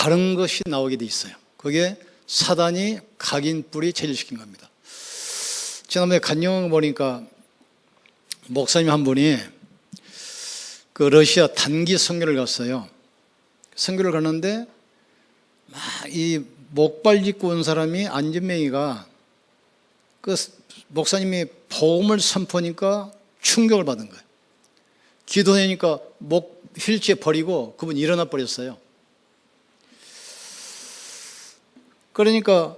다른 것이 나오게 돼 있어요. 그게 사단이 각인 뿔이 체질시킨 겁니다. 지난번에 간영을 보니까 목사님 한 분이 그 러시아 단기 선교를 갔어요. 선교를 갔는데 막 이 목발 짚고 온 사람이 안진맹이가 그 목사님이 복음을 선포하니까 충격을 받은 거예요. 기도하니까 목 휠체어 버리고 그분 일어나 버렸어요. 그러니까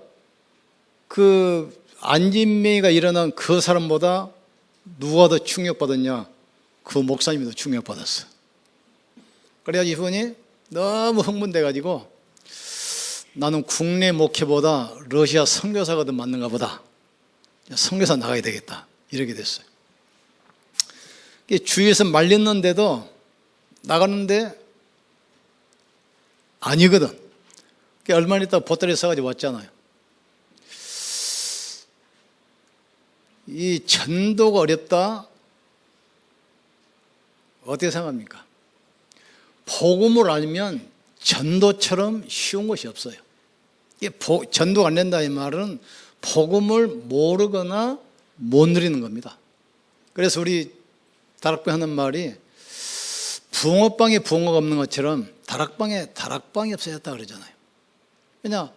그 안진맹이가 일어난 그 사람보다 누가 더 충격받았냐? 그 목사님이 더 충격받았어. 그래가지고 이분이 너무 흥분돼가지고 나는 국내 목회보다 러시아 선교사가 더 맞는가 보다. 선교사 나가야 되겠다. 이렇게 됐어요. 주위에서 말렸는데도 나가는데 아니거든. 얼마 있다가 보따리 싸가지고 왔잖아요. 이 전도가 어렵다? 어떻게 생각합니까? 복음을 알면 전도처럼 쉬운 것이 없어요. 전도가 안 된다 이 말은 복음을 모르거나 못 누리는 겁니다. 그래서 우리 다락방 하는 말이 붕어빵에 붕어가 없는 것처럼 다락방에 다락방이 없어졌다 그러잖아요. 왜냐?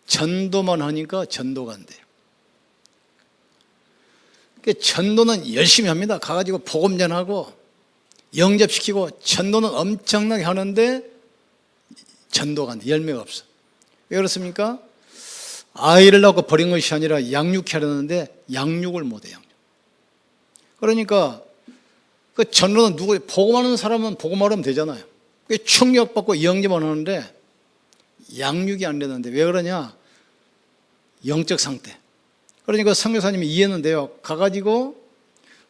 전도만 하니까 전도가 안 돼요. 전도는 열심히 합니다. 가가지고 복음 전하고 영접시키고 전도는 엄청나게 하는데 전도가 안 돼. 열매가 없어. 왜 그렇습니까? 아이를 낳고 버린 것이 아니라 양육하려는데 양육을 못해요. 그러니까 그 전도는 복음하는 사람은 복음하면 되잖아요. 충격받고 영접만 하는데 양육이 안 되는데 왜 그러냐? 영적 상태. 그러니까 선교사님이 이해했는데요. 가가지고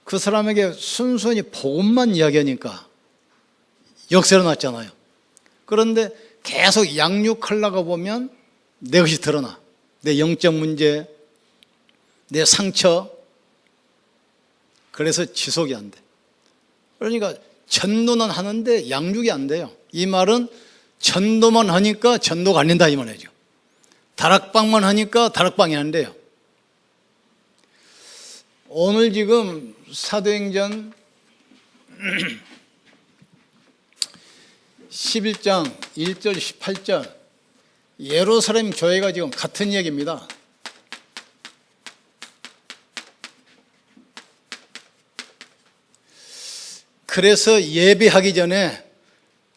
그 사람에게 순순히 복음만 이야기하니까 역세로 났잖아요. 그런데 계속 양육하려고 보면 내 것이 드러나. 내 영적 문제, 내 상처. 그래서 지속이 안 돼. 그러니까 전도는 하는데 양육이 안 돼요. 이 말은 전도만 하니까 전도가 안 된다 이 말이죠. 다락방만 하니까 다락방이 안 돼요. 오늘 지금 사도행전 11장 1절 18절 예루살렘 교회가 지금 같은 얘기입니다. 그래서 예배하기 전에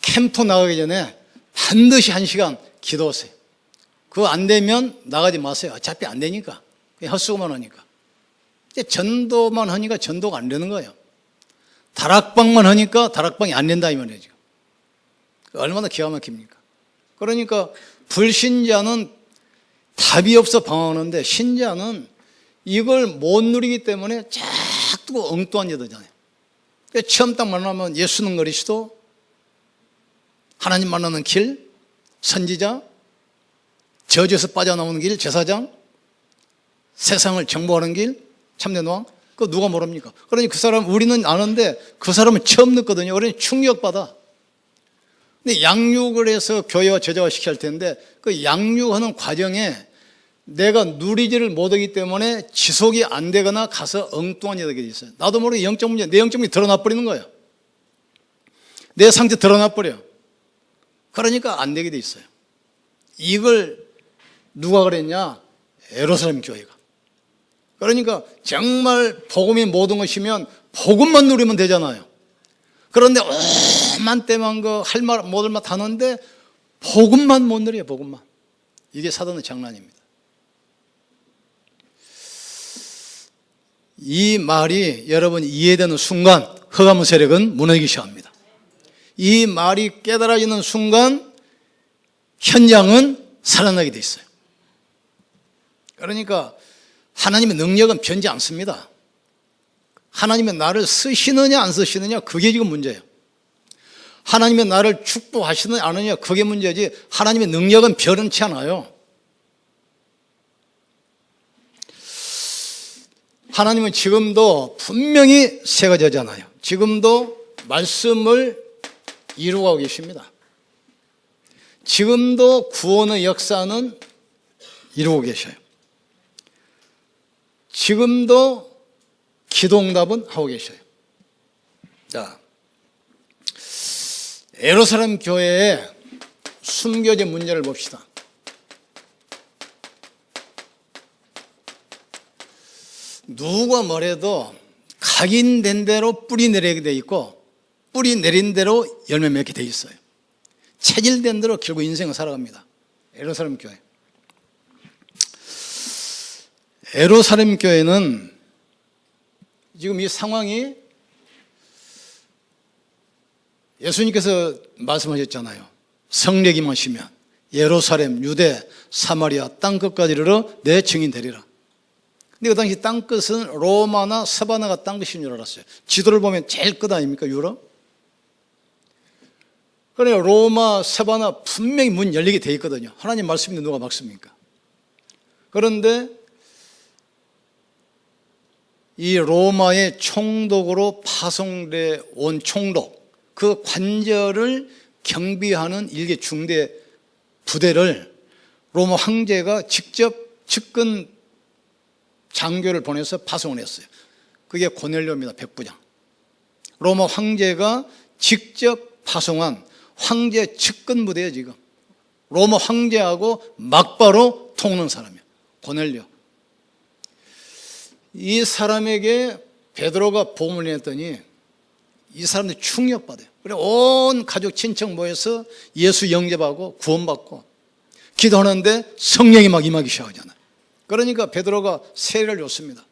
캠프 나가기 전에 반드시 1시간 기도하세요. 그거 안 되면 나가지 마세요. 어차피 안 되니까. 그냥 헛수고만 하니까. 전도만 하니까 전도가 안 되는 거예요. 다락방만 하니까 다락방이 안 된다 이 말이죠. 얼마나 기가 막힙니까? 그러니까 불신자는 답이 없어 방황하는데 신자는 이걸 못 누리기 때문에 자꾸 엉뚱한 짓 하잖아요. 처음 딱 만나면 예수는 그리스도, 하나님 만나는 길, 선지자, 저주에서 빠져나오는 길, 제사장, 세상을 정복하는 길, 참된 왕, 그거 누가 모릅니까? 그러니 그 사람 우리는 아는데 그 사람은 처음 듣거든요. 그러니 충격받아. 근데 양육을 해서 교회와 제자화 시켜야 할 텐데 그 양육하는 과정에 내가 누리지를 못하기 때문에 지속이 안 되거나 가서 엉뚱한 일이 되게 있어요. 나도 모르게 영적 문제, 내 영적 문제 드러나 버리는 거예요. 내 상태 드러나 버려. 그러니까 안 되게 돼 있어요. 이걸 누가 그랬냐? 예루살렘 교회가. 그러니까 정말 복음이 모든 것이면 복음만 누리면 되잖아요. 그런데 오만 때만 할 말 못할 말 다 하는데 복음만 못 누려요. 복음만. 이게 사단의 장난입니다. 이 말이 여러분 이해되는 순간 흑암의 세력은 무너지기 시작합니다. 이 말이 깨달아지는 순간 현장은 살아나게 돼 있어요. 그러니까 하나님의 능력은 변하지 않습니다. 하나님의 나를 쓰시느냐 안 쓰시느냐 그게 지금 문제예요. 하나님의 나를 축복하시느냐 안 하느냐 그게 문제지 하나님의 능력은 변치 않아요. 하나님은 지금도 분명히 세 가지 하잖아요. 지금도 말씀을 이루어가고 계십니다. 지금도 구원의 역사는 이루고 계셔요. 지금도 기도응답은 하고 계셔요. 자, 예루살렘 교회의 숨겨진 문제를 봅시다. 누가 뭐래도 각인된 대로 뿌리 내리게 돼 있고 뿌리 내린 대로 열매 맺게 돼 있어요. 체질된 대로 결국 인생을 살아갑니다. 예루살렘 교회. 예루살렘 교회는 지금 이 상황이 예수님께서 말씀하셨잖아요. 성령이 임하시면 예루살렘, 유대, 사마리아 땅끝까지 이르러 내 증인 되리라. 근데 그 당시 땅끝은 로마나 스바나가 땅끝인 줄 알았어요. 지도를 보면 제일 끝 아닙니까? 유럽? 그래요. 로마, 스바나 분명히 문 열리게 돼 있거든요. 하나님 말씀인데 누가 막습니까? 그런데 이 로마의 총독으로 파송돼 온 총독, 그 관절을 경비하는 일개 중대 부대를 로마 황제가 직접 측근 장교를 보내서 파송을 했어요. 그게 고넬료입니다. 백부장. 로마 황제가 직접 파송한 황제 측근 부대예요. 지금 로마 황제하고 막바로 통하는 사람이에요. 고넬료. 이 사람에게 베드로가 복음을 전했더니 이 사람들이 충격받아요. 그래 온 가족 친척 모여서 예수 영접하고 구원받고 기도하는데 성령이 막 임하기 시작하잖아요. 그러니까 베드로가 세례를 줬습니다.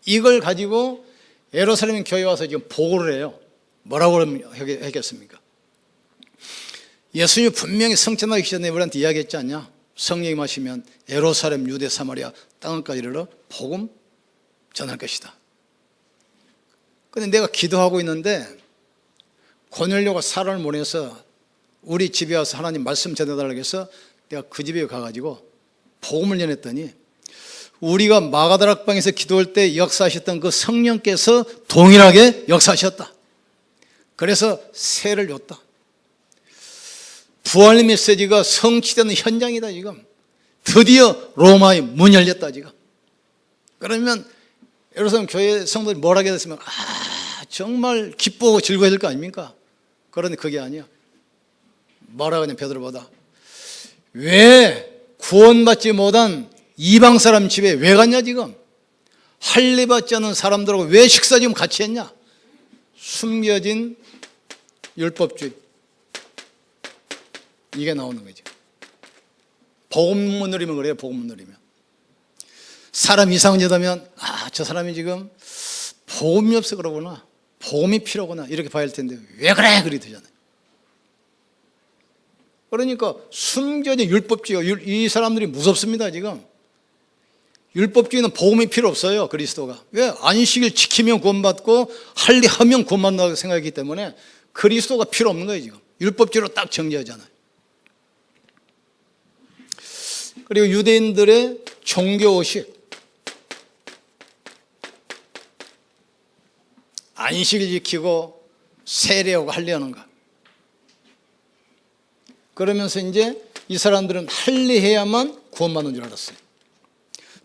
이걸 가지고 예루살렘 교회 와서 지금 보고를 해요. 뭐라고 하겠습니까? 예수님이 분명히 성천하기 전에 우리한테 이야기했지 않냐? 성령이 임하시면 예루살렘, 유대, 사마리아 땅까지 이르러 복음 전할 것이다. 근데 내가 기도하고 있는데 고넬료가 사람을 보내서 우리 집에 와서 하나님 말씀 전해달라고 해서 내가 그 집에 가가지고 복음을 전했더니 우리가 마가다락방에서 기도할 때 역사하셨던 그 성령께서 동일하게 역사하셨다. 그래서 세를 줬다. 부활 메시지가 성취되는 현장이다. 지금 드디어 로마의 문이 열렸다. 지금 그러면 예루살렘 교회 성도들이 뭘 하게 됐으면 정말 기뻐하고 즐거워야 될 거 아닙니까? 그런데 그게 아니야. 뭐라고 하냐 베드로보다 왜 구원받지 못한 이방 사람 집에 왜 갔냐 지금? 할례 받지 않은 사람들하고 왜 식사 지금 같이 했냐? 숨겨진 율법주의 이게 나오는 거죠. 복음 못 누리면 그래요. 복음 못 누리면 사람 이상한 여자면 저 사람이 지금 복음이 없어 그러구나, 복음이 필요구나 이렇게 봐야 할 텐데 왜 그래 그리 되잖아요. 그러니까 숨겨진 율법주의, 이 사람들이 무섭습니다. 지금 율법주의는 복음이 필요 없어요. 그리스도가 왜 안식일 지키면 구원받고 할례하면 구원받는다고 생각하기 때문에 그리스도가 필요 없는 거예요. 지금 율법주의로 딱 정리하잖아요. 그리고 유대인들의 종교의식, 안식일 지키고 세례하고 할례하는 것. 그러면서 이제 이 사람들은 할례해야만 구원받는 줄 알았어요.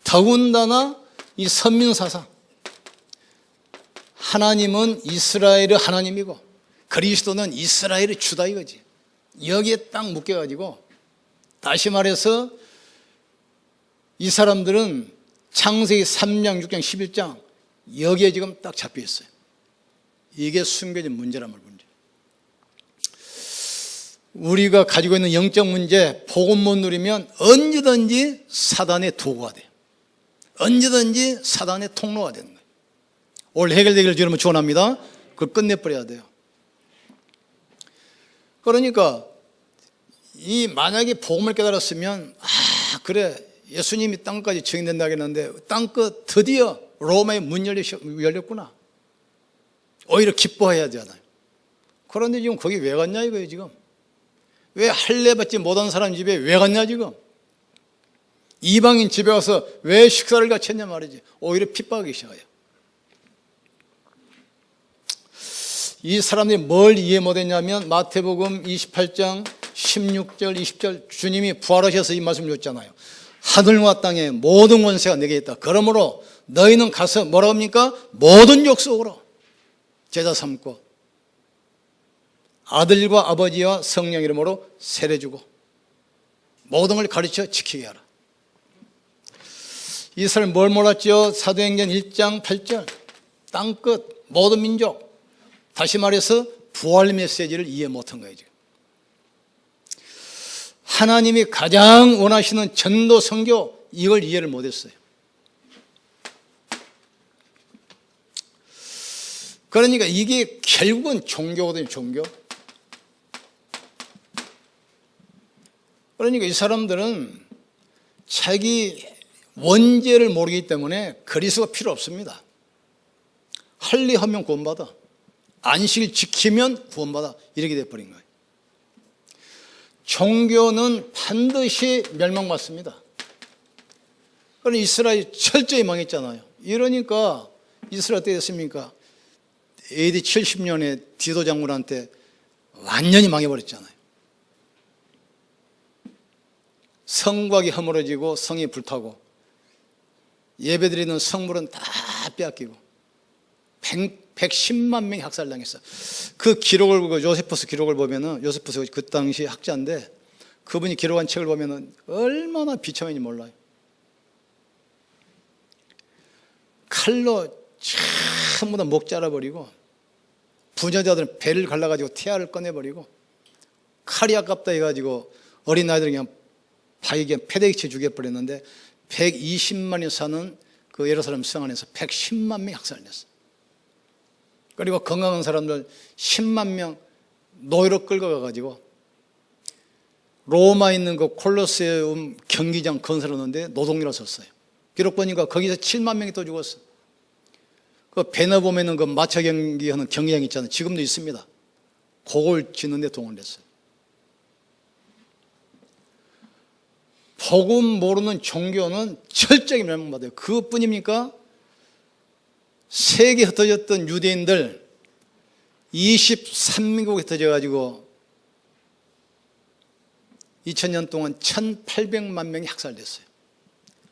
더군다나 이 선민사상, 하나님은 이스라엘의 하나님이고 그리스도는 이스라엘의 주다 이거지. 여기에 딱 묶여가지고 다시 말해서 이 사람들은 창세기 3장, 6장, 11장 여기에 지금 딱 잡혀 있어요. 이게 숨겨진 문제란 말이에요. 문제. 우리가 가지고 있는 영적 문제, 복음 못 누리면 언제든지 사단의 도구가 돼요. 언제든지 사단의 통로가 되는 거예요. 오늘 해결되기를 주님은 축원합니다. 그걸 끝내버려야 돼요. 그러니까 이 만약에 복음을 깨달았으면 그래 예수님이 땅까지 증인된다 하겠는데 땅끝 드디어 로마의 문 열렸구나. 오히려 기뻐해야 되잖아요. 그런데 지금 거기 왜 갔냐 이거예요. 지금 왜 할례 받지 못한 사람 집에 왜 갔냐 지금. 이방인 집에 와서 왜 식사를 같이 했냐 말이지. 오히려 핍박하기 시작해요. 이 사람들이 뭘 이해 못했냐면 마태복음 28장 16절, 20절 주님이 부활하셔서 이 말씀을 줬잖아요. 하늘과 땅의 모든 권세가 내게 있다. 그러므로 너희는 가서 뭐라고 합니까? 모든 족속으로 제자 삼고 아들과 아버지와 성령 이름으로 세례주고 모든 걸 가르쳐 지키게 하라. 이스라엘 뭘 몰랐죠? 사도행전 1장 8절 땅끝 모든 민족, 다시 말해서 부활 메시지를 이해 못한 거예요. 지금. 하나님이 가장 원하시는 전도 선교, 이걸 이해를 못했어요. 그러니까 이게 결국은 종교거든요. 종교. 그러니까 이 사람들은 자기 원죄를 모르기 때문에 그리스도가 필요 없습니다. 할례하면 구원받아, 안식을 지키면 구원받아, 이렇게 돼버린 거예요. 종교는 반드시 멸망받습니다. 그러니 이스라엘이 철저히 망했잖아요. 이러니까 이스라엘 때 됐습니까? AD 70년에 디도 장군한테 완전히 망해버렸잖아요. 성곽이 허물어지고 성이 불타고 예배드리는 성물은 다 빼앗기고 110만 명이 학살당했어요. 그 기록을, 요세푸스 기록을 보면은, 요세푸스 그 당시 학자인데 그분이 기록한 책을 보면은 얼마나 비참한지 몰라요. 칼로 전부 다 목 잘라버리고 부녀자들은 배를 갈라가지고 태아를 꺼내버리고 칼이 아깝다 해가지고 어린아이들 그냥 바위에 패대기쳐 죽여버렸는데 120만이 사는 그 예루살렘 성 안에서 110만 명이 학살됐어요. 그리고 건강한 사람들 10만 명 노예로 끌고 가가지고 로마에 있는 그 콜로세움 경기장 건설하는데 노동요로 썼어요. 기록 보니까 거기서 7만 명이 또 죽었어. 그 베너 보면은 그 마차 경기하는 경기장 있잖아요. 지금도 있습니다. 그걸 짓는데 동원됐어요. 복음 모르는 종교는 철저히 멸망받아요. 그것뿐입니까? 세계에 흩어졌던 유대인들 23미국에 흩어져가지고 2000년 동안 1800만 명이 학살됐어요.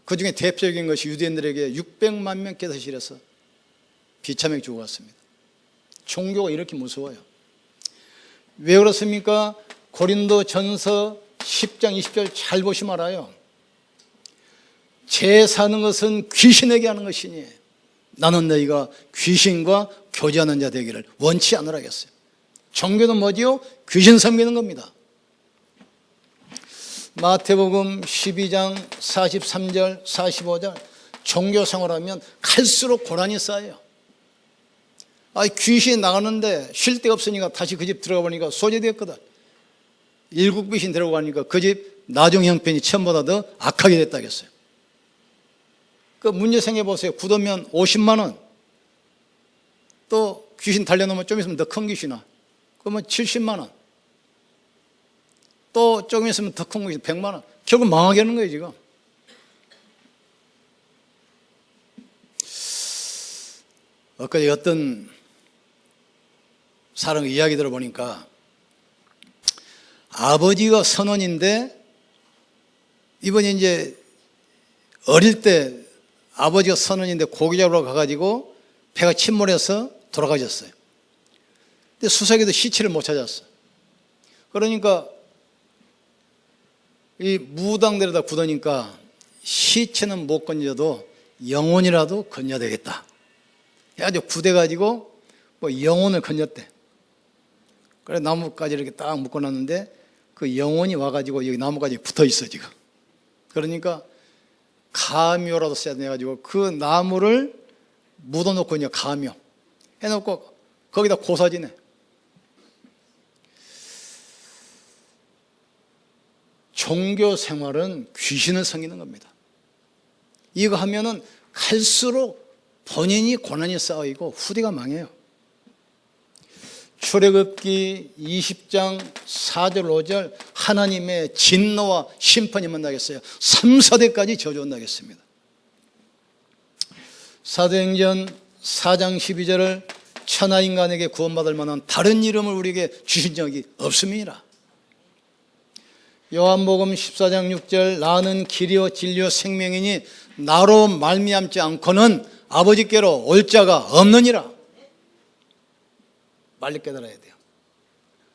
그 중에 대표적인 것이 유대인들에게 600만 명께서 실려서 비참하게 죽어갔습니다. 종교가 이렇게 무서워요. 왜 그렇습니까? 고린도 전서 10장 20절 잘 보시면 알아요. 제사하는 것은 귀신에게 하는 것이니 나는 너희가 귀신과 교제하는 자 되기를 원치 않으라겠어요. 종교는 뭐지요? 귀신 섬기는 겁니다. 마태복음 12장 43절 45절 종교 생활하면 갈수록 고난이 쌓여요. 귀신이 나가는데 쉴 데가 없으니까 다시 그 집 들어가 보니까 소재되었거든. 일국 귀신 들어가니까 그 집 나중 형편이 처음보다 더 악하게 됐다겠어요. 그 문제 생겨보세요. 굳으면 50만 원. 또 귀신 달려놓으면 좀 있으면 더 큰 귀신아. 그러면 70만 원. 또 조금 있으면 더 큰 귀신 100만 원. 결국 망하게 하는 거예요 지금. 엊그제 어떤 사람 이야기 들어보니까 아버지가 선원인데 이번에 이제 어릴 때 아버지가 선원인데 고기 잡으러 가가지고 배가 침몰해서 돌아가셨어요. 근데 수색에도 시체를 못 찾았어. 그러니까 이 무당들에다 굳으니까 시체는 못 건져도 영혼이라도 건져야 되겠다. 해가지고 굳어가지고 뭐 영혼을 건졌대. 그래 나무까지 이렇게 딱 묶어놨는데 그 영혼이 와가지고 여기 나무까지 붙어 있어 지금. 그러니까 가묘라도 써야 돼가지고 그 나무를 묻어놓고 이제 가묘 해놓고 거기다 고사지네. 종교 생활은 귀신을 섬기는 겁니다. 이거 하면은 갈수록 본인이 고난이 쌓이고 후대가 망해요. 출애굽기 20장 4절 5절 하나님의 진노와 심판이 만나겠어요. 3, 4대까지 저주한다겠습니다. 사도행전 4장 12절을 천하 인간에게 구원받을 만한 다른 이름을 우리에게 주신 적이 없음이니라. 요한복음 14장 6절 나는 길이요 진리요 생명이니 나로 말미암지 않고는 아버지께로 올 자가 없느니라. 빨리 깨달아야 돼요.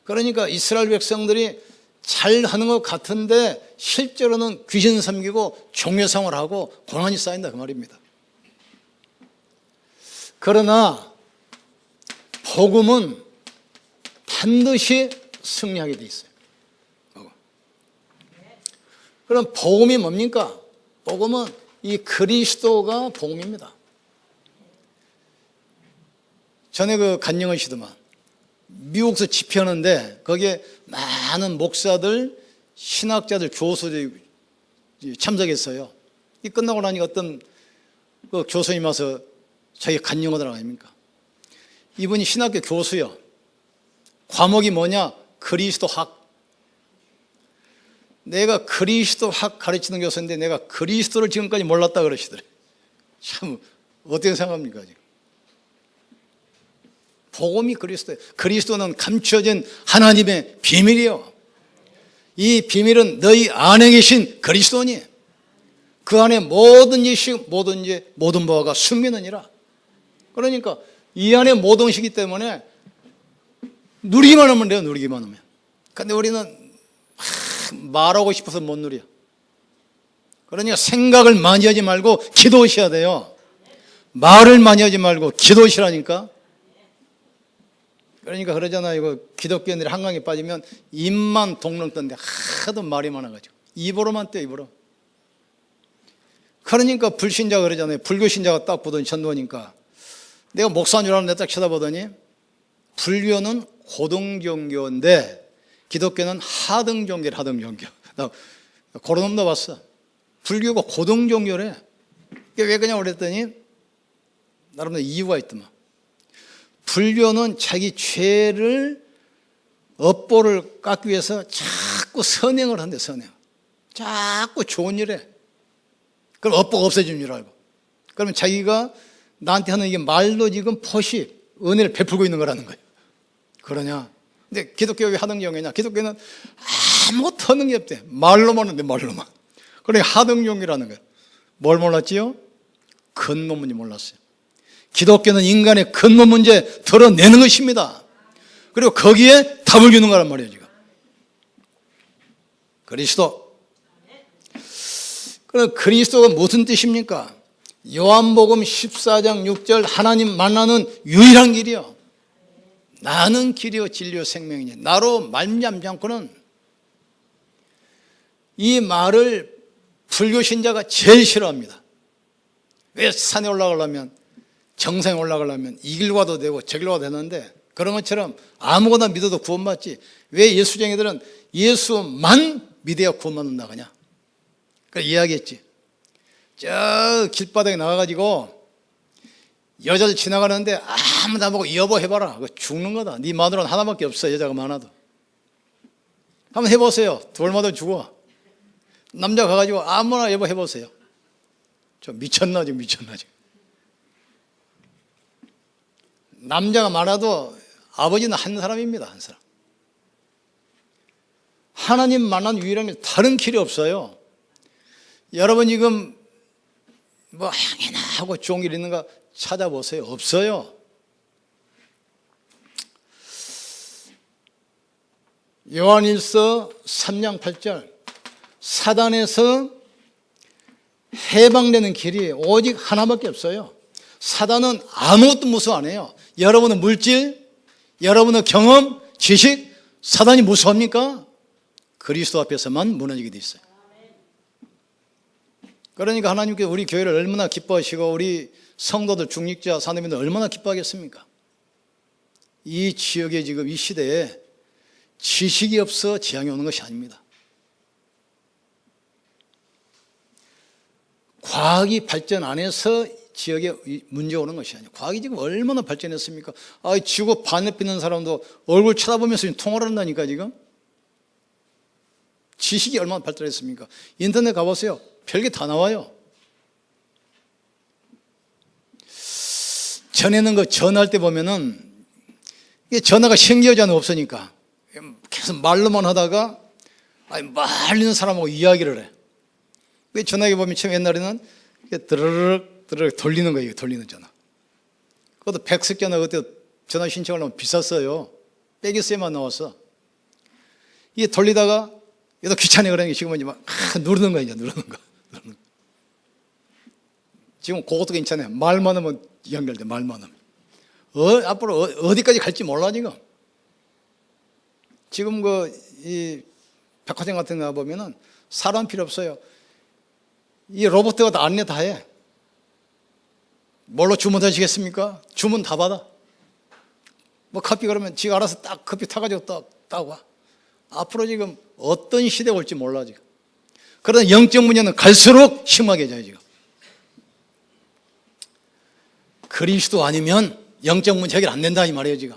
그러니까 이스라엘 백성들이 잘하는 것 같은데 실제로는 귀신 섬기고 종교생활을 하고 고난이 쌓인다 그 말입니다. 그러나 복음은 반드시 승리하게 돼 있어요. 그럼 복음이 뭡니까? 복음은 이 그리스도가 복음입니다. 전에 그 간영을 시더만 미국에서 집회하는데 거기에 많은 목사들, 신학자들, 교수들이 참석했어요. 이 끝나고 나니까 어떤 그 교수님 와서 자기 간영하더라 아닙니까? 이분이 신학교 교수요. 과목이 뭐냐? 그리스도학. 내가 그리스도학 가르치는 교수인데 내가 그리스도를 지금까지 몰랐다 그러시더래. 참 어떻게 생각합니까 지금? 복음이 그리스도예요. 그리스도는 감춰진 하나님의 비밀이요. 이 비밀은 너희 안에 계신 그리스도니 그 안에 모든 지식 모든 바가 숨기느니라. 그러니까 이 안에 모든 것이기 때문에 누리기만 하면 돼요. 누리기만 하면. 근데 우리는 말하고 싶어서 못 누려. 그러니까 생각을 많이 하지 말고 기도하셔야 돼요. 말을 많이 하지 말고 기도하시라니까. 그러니까 그러잖아요. 이거 기독교인들이 한강에 빠지면 입만 동릉 떴는데 하도 말이 많아가지고 입으로만 떠요. 입으로. 그러니까 불신자가 그러잖아요. 불교신자가 딱 보더니 전도하니까 내가 목사인 줄 알았는데 딱 쳐다보더니 불교는 고등종교인데 기독교는 하등종교래. 하등종교. 나 그런 놈도 봤어. 불교가 고등종교래. 왜 그냥 그랬더니 나름대로 이유가 있더만. 불교는 자기 죄를 업보를 깎기 위해서 자꾸 선행을 한대. 선행. 자꾸 좋은 일에. 그럼 업보가 없어지는 줄 알고. 그러면 자기가 나한테 하는 이게 말로 지금 포시 은혜를 베풀고 있는 거라는 거예요. 그러냐? 근데 기독교가 왜 하등종교냐? 기독교는 아무것도 하는 게 없대. 말로만 하는데 말로만. 그러니까 하등종교라는 거예요. 뭘 몰랐지요? 근본 문제 몰랐어요. 기독교는 인간의 근본 문제 드러내는 것입니다. 그리고 거기에 답을 주는 거란 말이에요. 지금 그리스도. 그럼 그리스도가 무슨 뜻입니까? 요한복음 14장 6절 하나님 만나는 유일한 길이요. 나는 길이요 진리요 생명이니 나로 말미암지 않고는. 이 말을 불교 신자가 제일 싫어합니다. 왜 산에 올라가려면 정상에 올라가려면 이 길 가도 되고 저 길 가도 되는데 그런 것처럼 아무거나 믿어도 구원받지. 왜 예수쟁이들은 예수만 믿어야 구원받는다 그냥. 그래서 이야기했지. 저 길바닥에 나가가지고 여자들 지나가는데 아무나 보고 여보 해봐라. 그거 죽는 거다. 네 마누라는 하나밖에 없어. 여자가 많아도. 한번 해보세요. 돌마다 죽어. 남자 가가지고 아무나 여보 해보세요. 좀 미쳤나 지금. 남자가 많아도 아버지는 한 사람입니다. 한 사람. 하나님 만난 유일한 게 다른 길이 없어요. 여러분 지금 뭐 행해나 하고 좋은 길 있는가 찾아보세요. 없어요. 요한일서 3장 8절 사단에서 해방되는 길이 오직 하나밖에 없어요. 사단은 아무것도 무서워 안 해요. 여러분의 물질, 여러분의 경험, 지식, 사단이 무서워합니까? 그리스도 앞에서만 무너지게 돼 있어요. 그러니까 하나님께 우리 교회를 얼마나 기뻐하시고 우리 성도들, 중직자, 사도님들 얼마나 기뻐하겠습니까? 이 지역에 지금 이 시대에 지식이 없어 재앙이 오는 것이 아닙니다. 과학이 발전 안 해서 지역에 문제가 오는 것이 아니에요. 과학이 지금 얼마나 발전했습니까? 지구 반대편 있는 사람도 얼굴 쳐다보면서 통화를 한다니까 지금. 지식이 얼마나 발달했습니까? 인터넷 가보세요. 별게 다 나와요. 전에는 그 전화할 때 보면은 이게 전화가 신기하지 않아 없으니까 계속 말로만 하다가 아니, 멀리 있는 사람하고 이야기를 해. 그 전화기 보면 처음 옛날에는 드르륵 돌리는 거예요. 돌리는 전화. 그것도 100석 전화 그때 전화 신청하려면 비쌌어요. 빼기세만 나왔어. 이게 돌리다가 얘도 귀찮아 그러니까 지금은 이제 막 누르는 거야. 이제 누르는 거. 지금 그것도 괜찮아요. 말만 하면 연결돼. 말만 하면. 앞으로 어디까지 갈지 몰라 지금. 지금 이 백화점 같은 데 보면은 사람 필요 없어요. 이 로봇가 다 안내 다 해. 뭘로 주문하시겠습니까? 주문 다 받아. 뭐 커피 그러면 지가 알아서 딱 커피 타가지고 딱 와. 앞으로 지금 어떤 시대가 올지 몰라 지금. 그러나 영적 문제는 갈수록 심하게져요 지금. 그리스도 아니면 영적 문제 해결 안 된다 이 말이에요 지금.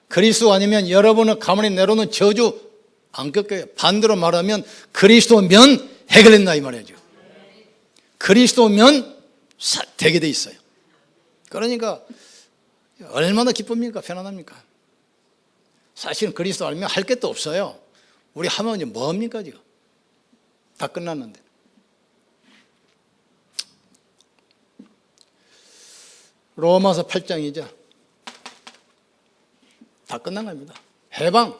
그리스도 아니면 여러분을 가문에 내려오는 저주 안 겪어요. 반대로 말하면 그리스도면 해결된다 이 말이에요 지금. 그리스도면 되게 돼 있어요. 그러니까 얼마나 기쁩니까? 편안합니까? 사실은 그리스도 아니면 할 것도 없어요. 우리 하면 이제 뭐합니까 지금? 다 끝났는데. 로마서 8장이죠. 다 끝난 겁니다. 해방.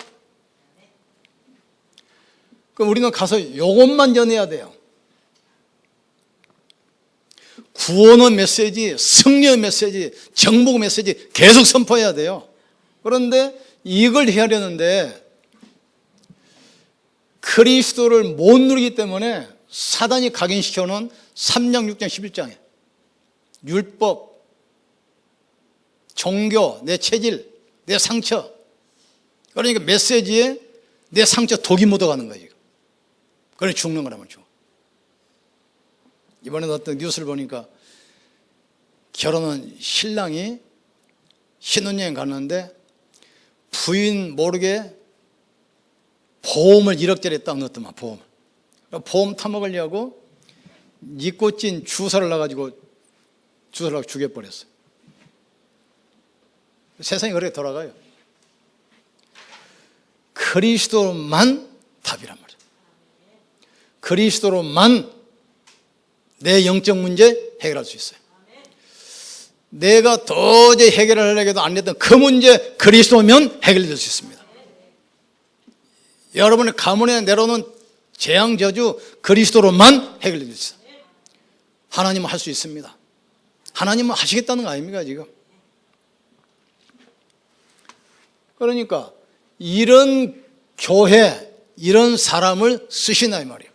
그럼 우리는 가서 이것만 전해야 돼요. 구원의 메시지, 승리의 메시지, 정복의 메시지 계속 선포해야 돼요. 그런데 이걸 해야 되는데 그리스도를 못 누리기 때문에 사단이 각인시켜놓은 3장, 6장, 11장에 율법, 종교, 내 체질, 내 상처, 그러니까 메시지에 내 상처 독이 묻어가는 거예요. 그래 죽는 거라면 죽어. 이번에 어떤 뉴스를 보니까 결혼한 신랑이 신혼여행 갔는데 부인 모르게 보험을 1억짜리 딱 넣었더만 보험을. 보험 타먹으려고 니코틴 주사를 놔가지고 주사를 하고 죽여버렸어요. 세상이 그렇게 돌아가요. 그리스도만 답이란 말이에요. 그리스도로만 내 영적 문제 해결할 수 있어요. 내가 도저히 해결하려고 해도 안 됐던 그 문제 그리스도면 해결될 수 있습니다. 여러분의 가문에 내려오는 재앙 저주 그리스도로만 해결될 수 있어요. 하나님은 할 수 있습니다. 하나님은 하시겠다는 거 아닙니까 지금? 그러니까 이런 교회, 이런 사람을 쓰시나 이 말이에요.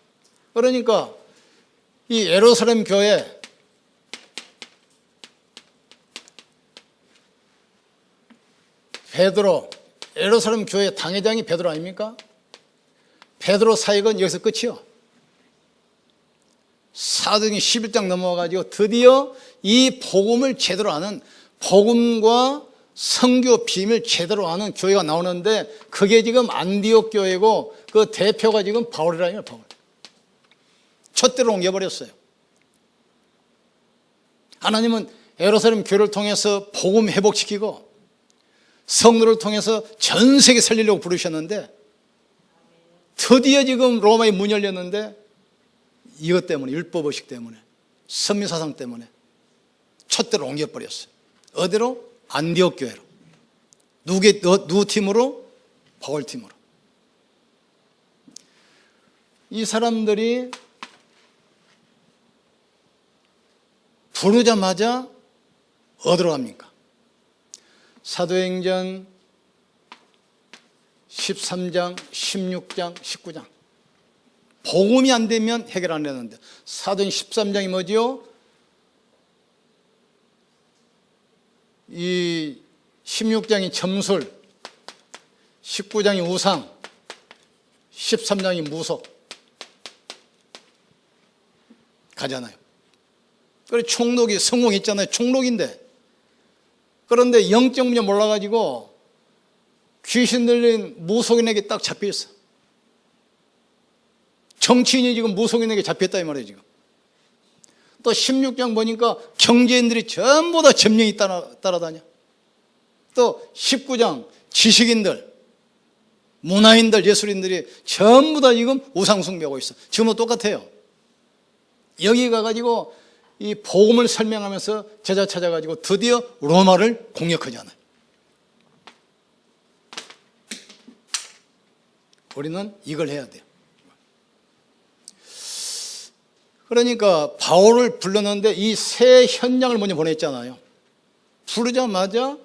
그러니까 이 예루살렘 교회 베드로, 예루살렘 교회 당회장이 베드로 아닙니까? 베드로 사역은 여기서 끝이요. 사도행전 11장 넘어가지고 드디어 이 복음을 제대로 아는, 복음과 선교 비밀 제대로 아는 교회가 나오는데 그게 지금 안디옥 교회고 그 대표가 지금 바울이라는 바울. 촛대로 옮겨버렸어요. 하나님은 예루살렘 교회를 통해서 복음 회복시키고 성도를 통해서 전 세계 살리려고 부르셨는데 드디어 지금 로마에 문이 열렸는데 이것 때문에, 율법의식 때문에, 선미사상 때문에 촛대로 옮겨버렸어요. 어디로? 안디옥 교회로. 누구 팀으로? 바울 팀으로. 이 사람들이 부르자마자 어디로 갑니까? 사도행전 13장, 16장, 19장. 복음이 안 되면 해결 안 되는데 사도행전 13장이 뭐지요? 이 16장이 점술, 19장이 우상, 13장이 무속 가잖아요. 그리고 총독이 성공했잖아요. 총독인데. 그런데 영적 문제 몰라가지고 귀신 들린 무속인에게 딱 잡혀있어. 정치인이 지금 무속인에게 잡혔다 이 말이에요 지금. 또 16장 보니까 경제인들이 전부 다 점령이 따라다녀. 또 19장 지식인들 문화인들, 예술인들이 전부 다 지금 우상숭배하고 있어. 지금도 똑같아요. 여기 가가지고 이 복음을 설명하면서 제자 찾아가지고 드디어 로마를 공격하잖아요. 우리는 이걸 해야 돼요. 그러니까 바울을 불렀는데 이 세 현장을 먼저 보냈잖아요. 부르자마자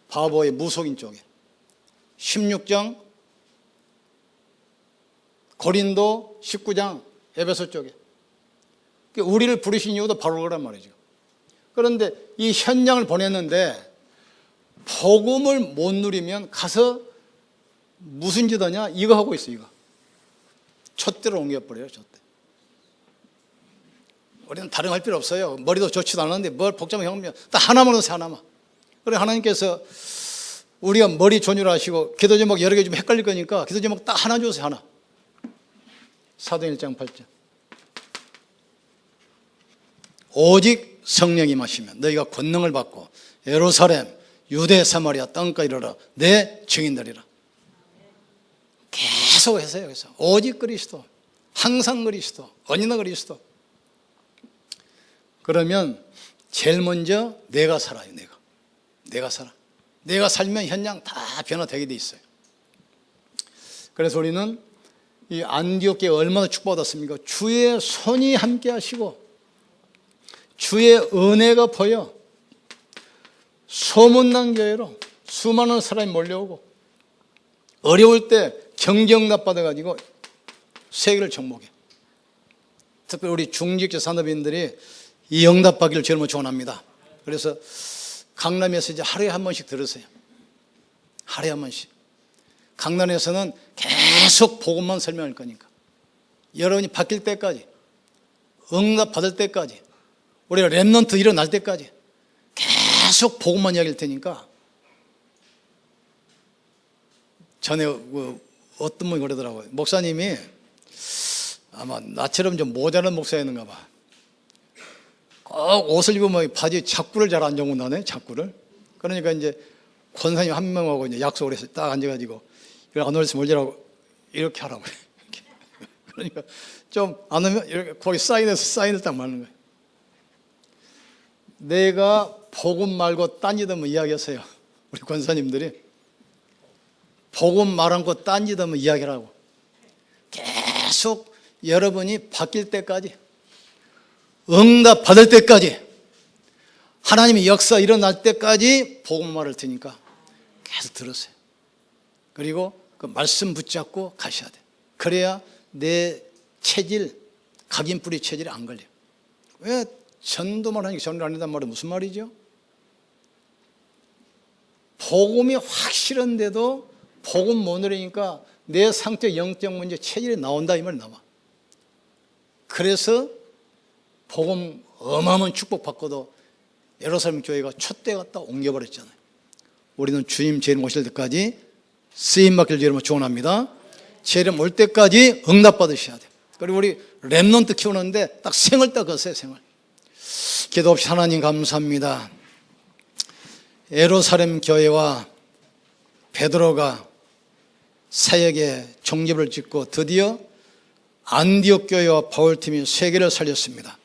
바보의 무속인 쪽에 16장 고린도 19장 에베소 쪽에 우리를 부르신 이유도 바로 그란 말이죠. 그런데 이 현장을 보냈는데 복음을 못 누리면 가서 무슨 짓 하냐? 이거 하고 있어. 이거 촛대로 옮겨버려요. 촛대. 우리는 다른 거 할 필요 없어요. 머리도 좋지도 않았는데 뭘 복잡한 경험이면 딱 하나만 넣으세요. 하나만. 그래 하나님께서 우리가 머리 존유하시고 기도 제목 여러 개 좀 헷갈릴 거니까 기도 제목 딱 하나 주세요. 하나. 사도행 1장 8절. 오직 성령이 임하시면 너희가 권능을 받고 예루살렘, 유대, 사마리아 땅까지 이르러 내 증인되리라. 계속 하세요. 그래서 오직 그리스도, 항상 그리스도, 언제나 그리스도. 그러면 제일 먼저 내가 살아요. 내가 살아. 내가 살면 현장 다 변화되게 돼 있어요. 그래서 우리는 이 안디옥 교회 얼마나 축복받았습니까? 주의 손이 함께 하시고 주의 은혜가 보여 소문난 교회로 수많은 사람이 몰려오고 어려울 때 정경답 받아가지고 세계를 정복해. 특별히 우리 중직자 산업인들이 이 응답받기를 제일 먼저 원합니다. 그래서 강남에서 이제 하루에 한 번씩 들으세요. 하루에 한 번씩. 강남에서는 계속 복음만 설명할 거니까. 여러분이 바뀔 때까지, 응답 받을 때까지, 우리가 렘넌트 일어날 때까지 계속 복음만 이야기할 테니까. 전에 어떤 분이 그러더라고요. 목사님이 아마 나처럼 좀 모자란 목사였는가 봐. 꼭 옷을 입으면 바지 자꾸를 잘 안 정문하네, 자꾸를. 그러니까 이제 권사님 한 명하고 이제 약속을 해서 딱 앉아가지고 이걸 안 올려서 몰리라고 이렇게 하라고. 그러니까 좀 안 오면 이렇게 거기 사인을 딱 말하는 거예요. 내가 복음 말고 딴 짓 하면 이야기하세요. 우리 권사님들이. 복음 말 않고 딴 짓 하면 이야기하라고. 계속 여러분이 바뀔 때까지, 응답 받을 때까지, 하나님의 역사 일어날 때까지 복음 말을 테니까 계속 들으세요. 그리고 그 말씀 붙잡고 가셔야 돼요. 그래야 내 체질, 각인뿌리 체질이 안 걸려요. 왜 전도만 하니까 전도를 안 한단 말은 무슨 말이죠? 복음이 확실한데도 복음 못 누리니까 내 상태, 영적 문제, 체질이 나온다 이 말이 나와. 그래서 복음 어마어마한 축복받고도 예루살렘 교회가 촛대 갖다 옮겨버렸잖아요. 우리는 주님 재림 오실 때까지 쓰임받길 주님을 축원합니다. 재림 올 때까지 응답 받으셔야 돼요. 그리고 우리 렘넌트 키우는데 딱 생을 딱 거세요. 생을. 기도 없이 하나님 감사합니다. 예루살렘 교회와 베드로가 사역에 종집을 짓고 드디어 안디옥 교회와 바울팀이 세계를 살렸습니다.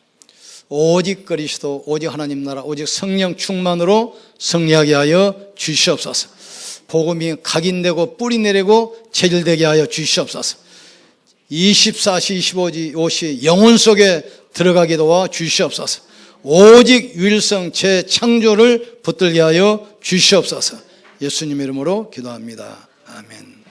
오직 그리스도, 오직 하나님 나라, 오직 성령 충만으로 승리하게 하여 주시옵소서. 복음이 각인되고 뿌리 내리고 체질되게 하여 주시옵소서. 24시 25시 영혼 속에 들어가게 도와 주시옵소서. 오직 유일성 재창조를 붙들게 하여 주시옵소서. 예수님 이름으로 기도합니다. 아멘.